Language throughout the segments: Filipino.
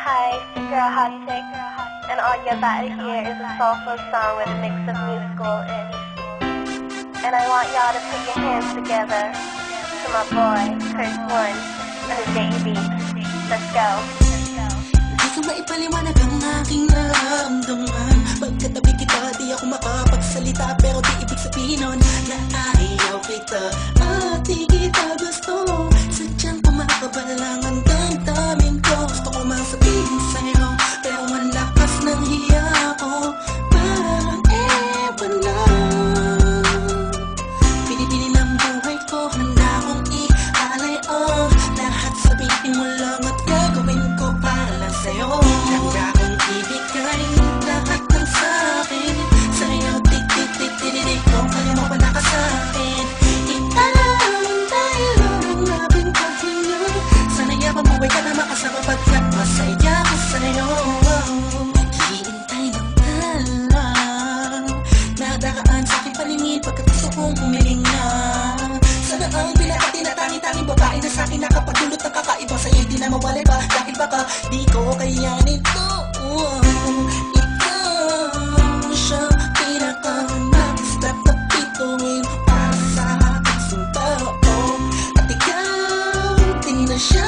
Hi, it's your girl Hot Chick, and all you're about to hear is a soulful song with a mix of musical-ish. And I want y'all to put your hands together to my boy, Kurt One, and his JB. Let's go. Di ko maipaliwanag ang aking nararamdaman. Pagkatabi kita, di ako makapagsalita, pero di ibig sabihin nun na ayaw kita at di kita gusto. Sadyang kumakabalangan damdamin ko. Gusto ko mang sabihin sa'yo, pero ang lakas ng hiya ko. Parang ewan lang. Pinipili ng buhay ko, handa akong ialay, oh. Lahat sabihin mo lang at gagawin ko para lang sa'yo. Handa akong ibigay lahat ng sa'kin sa'yo, tik-tik-tik-tik-tik. Kung kaya mo wala ka sa'kin, italang tayo ng aking paghinga. Sana yaman buhay ka na makasama pagkat masaya ko sa'yo. Naghihintay ng talang nadaraan sa'king paningin pagkat gusto kong humiling na. Sana ang pinakati na tangi-tanging babae na sa'kin nakapagdulot ng kakaiba sa'yo di na mawalay ba dahil baka di ko kayanin to. Ikaw siya pinaka-nag-step na pituin para sa aking sundalo. At ikaw din na siya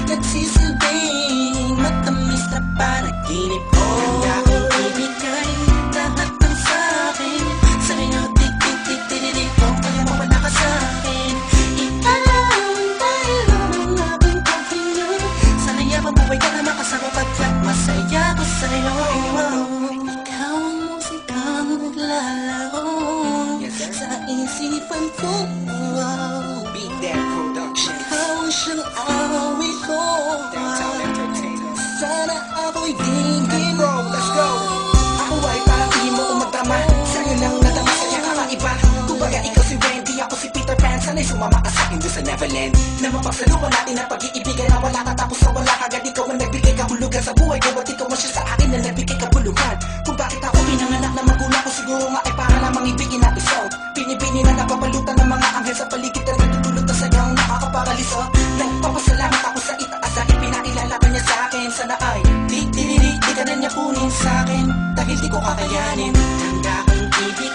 nagsisilbing matamis na panaginip ko. Handa akong ibigay lahat ng sa'kin sa'yo, tik-tik-tik-tik-tik. Kung kaya mawala ka sa'kin, italang tayo ng aking paghinga. Sana yaman buhay ka na makasama pagkat masaya ko sa'yo. Ikaw ang musikang naglalaro sa isipan ko. Beat That Productions, Ikaw ang siyang awit ko. Downtown Entertainers. Sana ako'y dinggin Bro, let's go. Ako ay parang hindi mo magtama. Sa'yo lang nadama, sa'yo kakaiba. Kumbaga ikaw si Wendy, ako si Peter Pan. Sana'y sumama ka sa'kin doon sa Neverland. Na mapagsaluhan natin ang pag-iibigan na wala katapos sa wala. Agad ikaw ang nagbigay kahulugan sa buhay ko. At ikaw ang siya sa akin na nagbigay kabuluhan. Kung bakit ako pinanganak na magulang ko, siguro nga ay para lamang ibigin natin song. Pinipini na napapalutan ng mga anghel sa paligid na nagdudulot na sayaw nakakaparaliso. Nagpapasalamat ako sa itaas dahil pinakilala ka niya sa akin. Sana ay di ka na niya kunin sa akin dahil di ko kakayanin. Handa akong ibig